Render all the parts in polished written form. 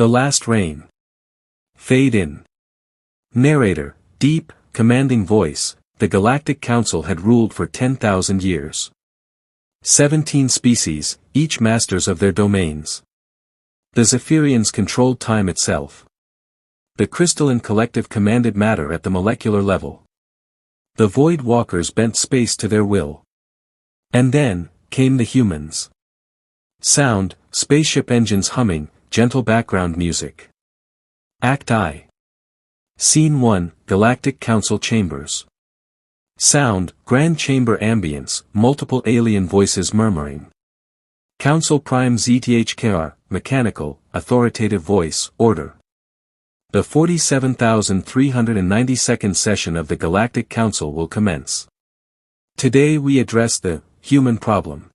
The last reign. Fade in. Narrator, deep, commanding voice, the Galactic Council had ruled for 10,000 years. 17 species, each masters of their domains. The Zephyrians controlled time itself. The crystalline collective commanded matter at the molecular level. The Void Walkers bent space to their will. And then, came the humans. Sound, spaceship engines humming, gentle background music. Act I. Scene 1, Galactic Council Chambers. Sound, Grand Chamber ambience, multiple alien voices murmuring. Council Prime ZTHKR, mechanical, authoritative voice, order. The 47,392nd session of the Galactic Council will commence. Today we address the human problem.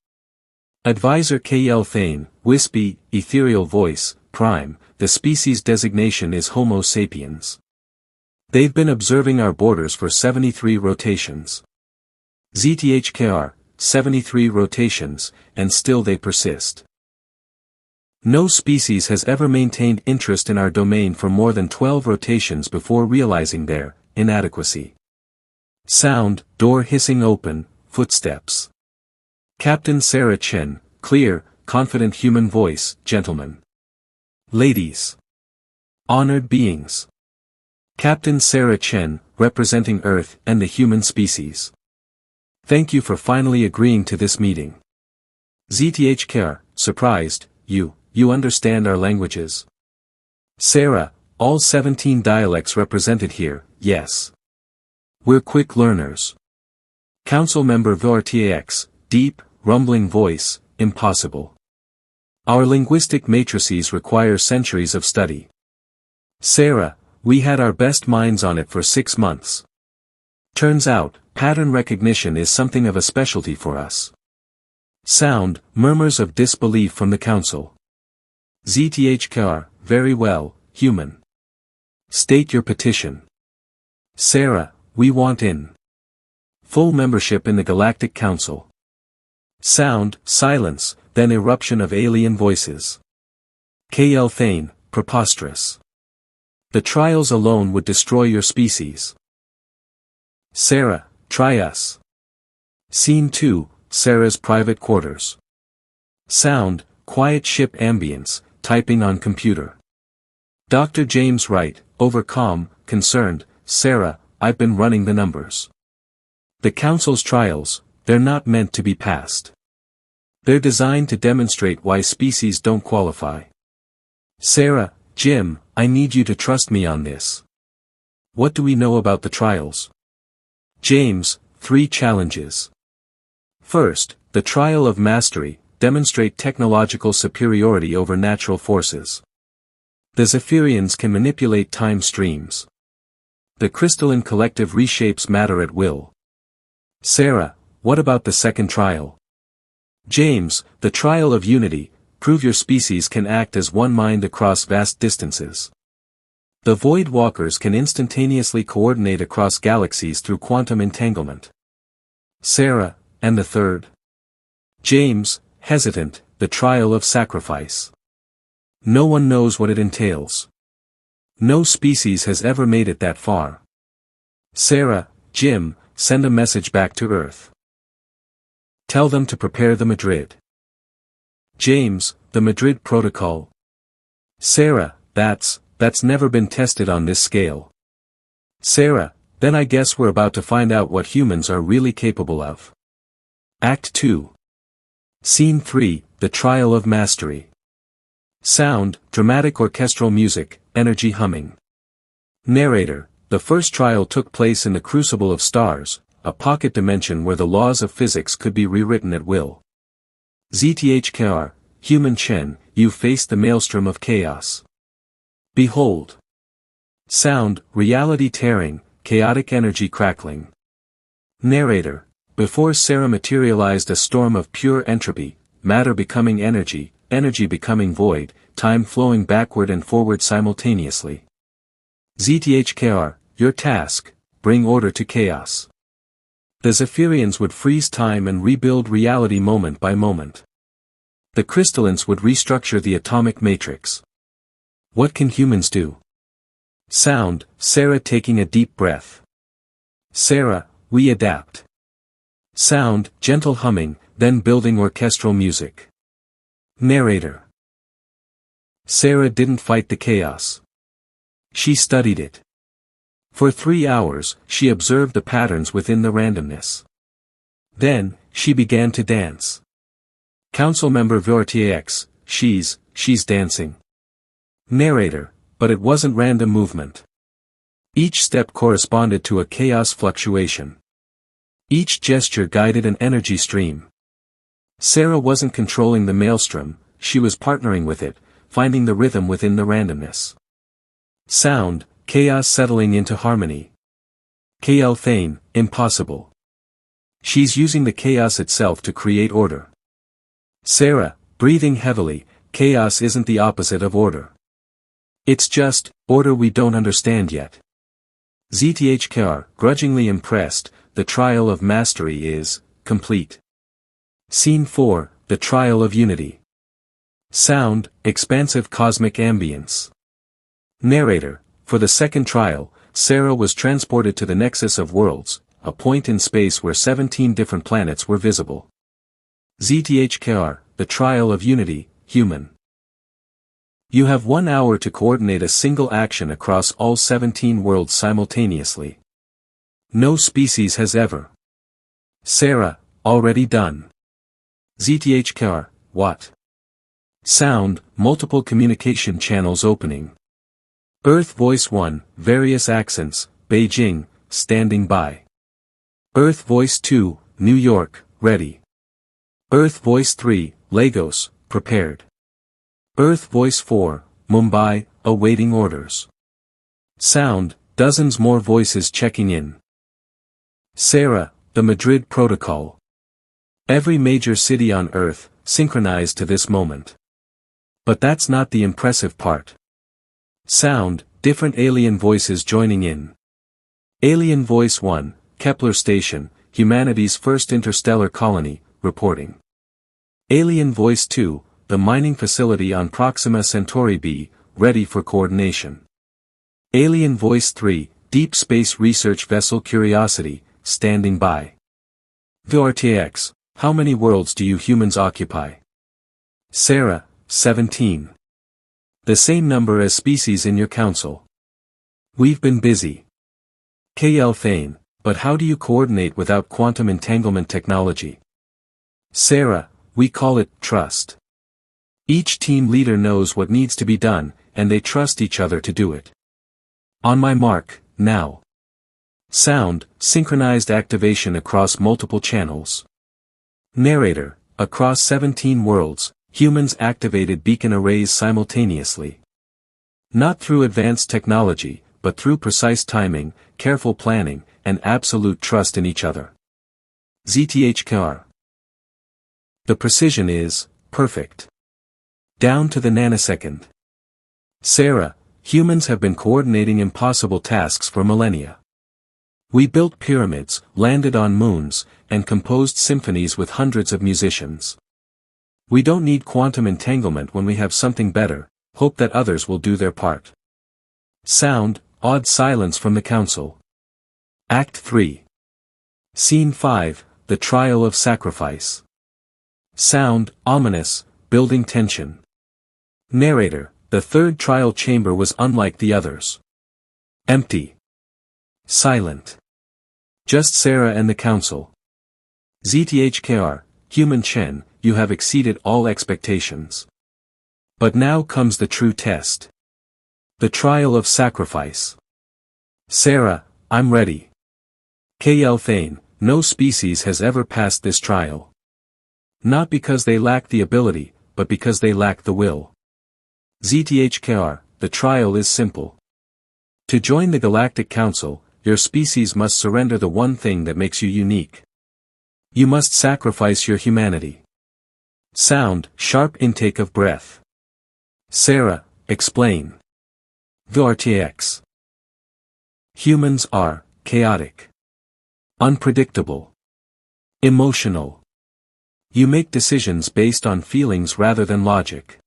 Advisor K.L. Thane, wispy, ethereal voice, Prime, the species designation is Homo sapiens. They've been observing our borders for 73 rotations. ZTHKR, 73 rotations, and still they persist. No species has ever maintained interest in our domain for more than 12 rotations before realizing their inadequacy. Sound, door hissing open, footsteps. Captain Sarah Chen, clear, confident human voice, gentlemen. Ladies. Honored beings. Captain Sarah Chen, representing Earth and the human species. Thank you for finally agreeing to this meeting. ZTHKR, surprised, you understand our languages? Sarah, all 17 dialects represented here, yes. We're quick learners. Council member VRTAX, deep, rumbling voice, impossible. Our linguistic matrices require centuries of study. Sarah, we had our best minds on it for 6 months. Turns out, pattern recognition is something of a specialty for us. Sound, murmurs of disbelief from the council. ZTHKR, very well, human. State your petition. Sarah, we want in. Full membership in the Galactic Council. Sound, silence, then eruption of alien voices. K.L. Thane, preposterous. The trials alone would destroy your species. Sarah, try us. Scene 2, Sarah's private quarters. Sound, quiet ship ambience, typing on computer. Dr. James Wright, over calm, concerned, Sarah, I've been running the numbers. The Council's trials, they're not meant to be passed. They're designed to demonstrate why species don't qualify. Sarah, Jim, I need you to trust me on this. What do we know about the trials? James, 3 challenges. First, the trial of mastery, demonstrate technological superiority over natural forces. The Zephyrians can manipulate time streams. The crystalline collective reshapes matter at will. Sarah, what about the second trial? James, the trial of unity, prove your species can act as one mind across vast distances. The Void Walkers can instantaneously coordinate across galaxies through quantum entanglement. Sarah, and the third? James, hesitant, the trial of sacrifice. No one knows what it entails. No species has ever made it that far. Sarah, Jim, send a message back to Earth. Tell them to prepare the Madrid. James, the Madrid Protocol. Sarah, that's never been tested on this scale. Sarah, then I guess we're about to find out what humans are really capable of. Act 2. Scene 3, the trial of mastery. Sound, dramatic orchestral music, energy humming. Narrator, the first trial took place in the Crucible of Stars, a pocket dimension where the laws of physics could be rewritten at will. ZTHKR, human Chen, you faced the maelstrom of chaos. Behold. Sound, reality tearing, chaotic energy crackling. Narrator, before Sarah materialized a storm of pure entropy, matter becoming energy, energy becoming void, time flowing backward and forward simultaneously. ZTHKR, your task, bring order to chaos. The Zephyrians would freeze time and rebuild reality moment by moment. The crystallines would restructure the atomic matrix. What can humans do? Sound, Sarah taking a deep breath. Sarah, we adapt. Sound, gentle humming, then building orchestral music. Narrator. Sarah didn't fight the chaos. She studied it. For 3 hours, she observed the patterns within the randomness. Then, she began to dance. Council member reignites, she's dancing. Narrator, but it wasn't random movement. Each step corresponded to a chaos fluctuation. Each gesture guided an energy stream. Sarah wasn't controlling the maelstrom, she was partnering with it, finding the rhythm within the randomness. Sound, chaos settling into harmony. Thane, impossible. She's using the chaos itself to create order. Sarah, breathing heavily, chaos isn't the opposite of order. It's just, order we don't understand yet. ZTHKR, grudgingly impressed, the trial of mastery is complete. Scene 4, the trial of unity. Sound, expansive cosmic ambience. Narrator, for the second trial, Sarah was transported to the nexus of worlds, a point in space where 17 different planets were visible. ZTHKR, the trial of unity, human. You have 1 hour to coordinate a single action across all 17 worlds simultaneously. No species has ever. Sarah, already done. ZTHKR, what? Sound, multiple communication channels opening. Earth Voice 1, various accents, Beijing, standing by. Earth Voice 2, New York, ready. Earth Voice 3, Lagos, prepared. Earth Voice 4, Mumbai, awaiting orders. Sound, dozens more voices checking in. Sarah, the Madrid Protocol. Every major city on Earth, synchronized to this moment. But that's not the impressive part. Sound, different alien voices joining in. Alien Voice 1, Kepler Station, humanity's first interstellar colony, reporting. Alien Voice 2, the mining facility on Proxima Centauri b, ready for coordination. Alien Voice 3, deep space research vessel Curiosity, standing by. VRTX, how many worlds do you humans occupy? Sarah, 17. The same number as species in your council. We've been busy. Thane, but how do you coordinate without quantum entanglement technology? Sarah, we call it trust. Each team leader knows what needs to be done, and they trust each other to do it. On my mark, now. Sound, synchronized activation across multiple channels. Narrator, across 17 worlds, humans activated beacon arrays simultaneously. Not through advanced technology, but through precise timing, careful planning, and absolute trust in each other. ZTHKR. The precision is perfect. Down to the nanosecond. Sarah, humans have been coordinating impossible tasks for millennia. We built pyramids, landed on moons, and composed symphonies with hundreds of musicians. We don't need quantum entanglement when we have something better, hope that others will do their part. Sound, awed silence from the council. Act 3. Scene 5, the trial of sacrifice. Sound, ominous, building tension. Narrator, the third trial chamber was unlike the others. Empty. Silent. Just Sarah and the council. ZTHKR, Human Chen, you have exceeded all expectations. But now comes the true test. The trial of sacrifice. Sarah, I'm ready. Thane, no species has ever passed this trial. Not because they lack the ability, but because they lack the will. ZTHKR, the trial is simple. To join the Galactic Council, your species must surrender the one thing that makes you unique. You must sacrifice your humanity. Sound, sharp intake of breath. Sarah, explain. VRTX. Humans are chaotic, unpredictable, emotional. You make decisions based on feelings rather than logic.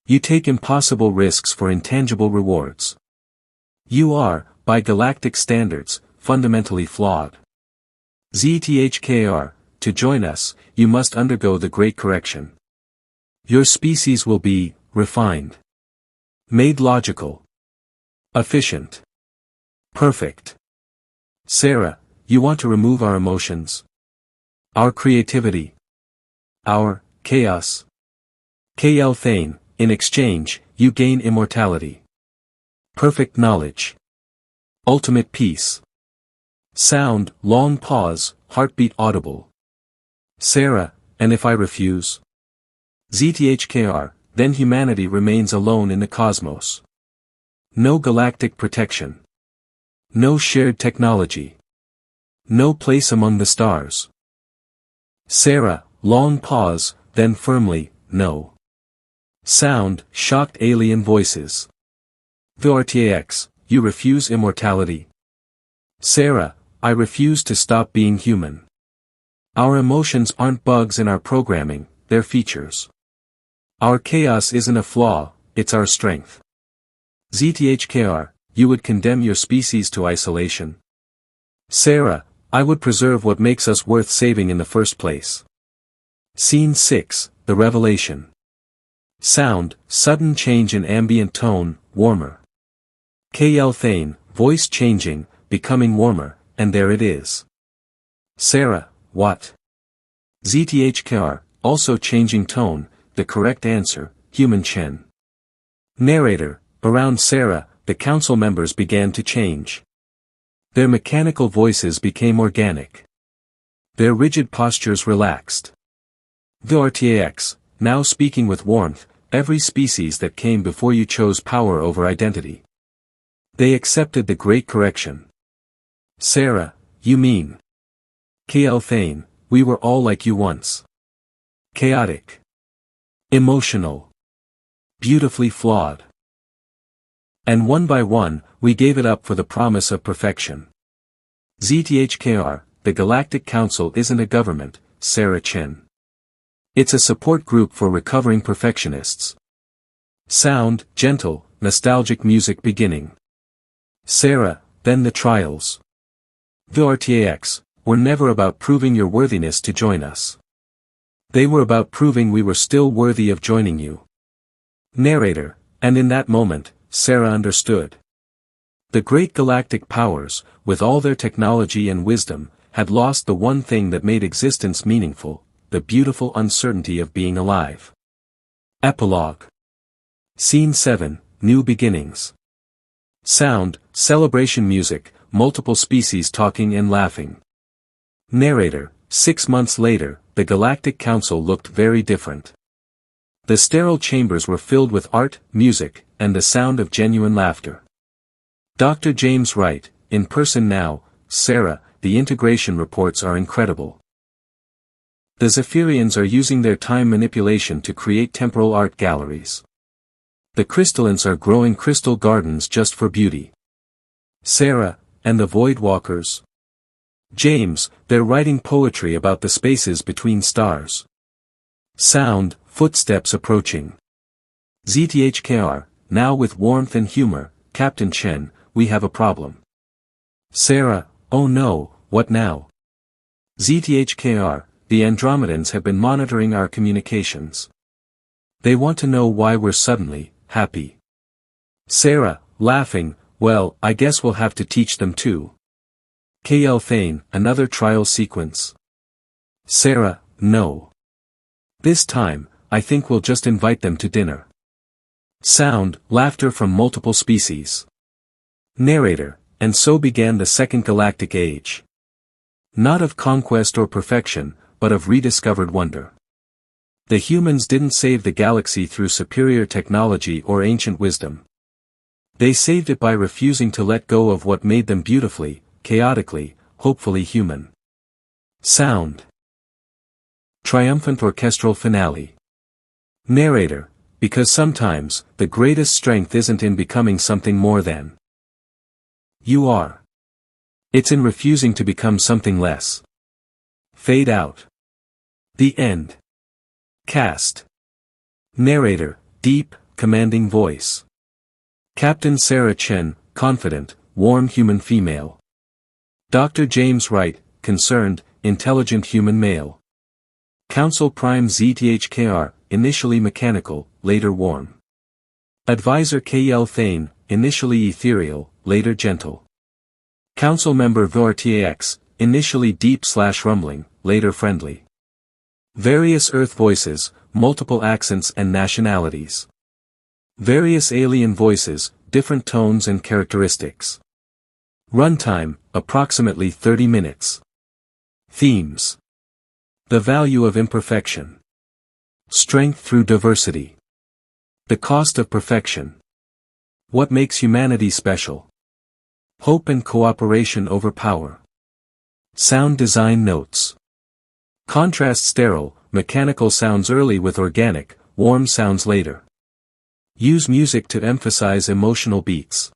You take impossible risks for intangible rewards. You are, by galactic standards, fundamentally flawed. ZTHKR, to join us, you must undergo the Great Correction. Your species will be refined, made logical, efficient, perfect. Sarah, you want to remove our emotions, our creativity, our chaos. KL Thane, in exchange, you gain immortality, perfect knowledge, ultimate peace. Sound, long pause, heartbeat audible. Sarah, and if I refuse? ZTHKR, then humanity remains alone in the cosmos. No galactic protection. No shared technology. No place among the stars. Sarah, long pause, then firmly, no. Sound, shocked alien voices. VRTAX, you refuse immortality. Sarah, I refuse to stop being human. Our emotions aren't bugs in our programming, they're features. Our chaos isn't a flaw, it's our strength. ZTHKR, you would condemn your species to isolation. Sarah, I would preserve what makes us worth saving in the first place. Scene 6, The Revelation. Sound, sudden change in ambient tone, warmer. KL Thane, voice changing, becoming warmer, and there it is. Sarah, what? ZTHKR, also changing tone, the correct answer, human Chen. Narrator, around Sarah, the council members began to change. Their mechanical voices became organic. Their rigid postures relaxed. The RTAX, now speaking with warmth, every species that came before you chose power over identity. They accepted the Great Correction. Sarah, you mean? KL Thane, we were all like you once. Chaotic. Emotional. Beautifully flawed. And one by one, we gave it up for the promise of perfection. ZTHKR, the Galactic Council isn't a government, Sarah Chen. It's a support group for recovering perfectionists. Sound, gentle, nostalgic music beginning. Sarah, then the trials. VRTAX, were never about proving your worthiness to join us. They were about proving we were still worthy of joining you. Narrator, and in that moment, Sarah understood. The great galactic powers, with all their technology and wisdom, had lost the one thing that made existence meaningful, the beautiful uncertainty of being alive. Epilogue. Scene 7, New Beginnings. Sound, celebration music, multiple species talking and laughing. Narrator, 6 months later, the Galactic Council looked very different. The sterile chambers were filled with art, music, and the sound of genuine laughter. Dr. James Wright, in person now, Sarah, the integration reports are incredible. The Zephyrians are using their time manipulation to create temporal art galleries. The crystallines are growing crystal gardens just for beauty. Sarah, and the Void Walkers. James, they're writing poetry about the spaces between stars. Sound, footsteps approaching. ZTHKR, now with warmth and humor, Captain Chen, we have a problem. Sarah, oh no, what now? ZTHKR, the Andromedans have been monitoring our communications. They want to know why we're suddenly happy. Sarah, laughing, well, I guess we'll have to teach them too. KL Thane, another trial sequence. Sarah, no. This time, I think we'll just invite them to dinner. Sound, laughter from multiple species. Narrator, and so began the Second Galactic Age. Not of conquest or perfection, but of rediscovered wonder. The humans didn't save the galaxy through superior technology or ancient wisdom. They saved it by refusing to let go of what made them beautifully, chaotically, hopefully human. Sound. Triumphant orchestral finale. Narrator, because sometimes, the greatest strength isn't in becoming something more than you are. It's in refusing to become something less. Fade out. The end. Cast. Narrator, deep, commanding voice. Captain Sarah Chen, confident, warm human female. Dr. James Wright, concerned, intelligent human male. Council Prime ZTHKR, initially mechanical, later warm. Advisor KL Thane, initially ethereal, later gentle. Council Member VRTAX, initially deep/rumbling, later friendly. Various Earth voices, multiple accents and nationalities. Various alien voices, different tones and characteristics. Runtime, approximately 30 minutes. Themes. The value of imperfection. Strength through diversity. The cost of perfection. What makes humanity special? Hope and cooperation over power. Sound design notes. Contrast sterile, mechanical sounds early with organic, warm sounds later. Use music to emphasize emotional beats.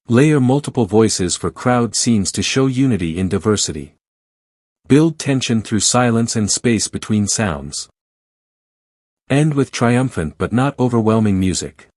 Layer multiple voices for crowd scenes to show unity in diversity. Build tension through silence and space between sounds. End with triumphant but not overwhelming music.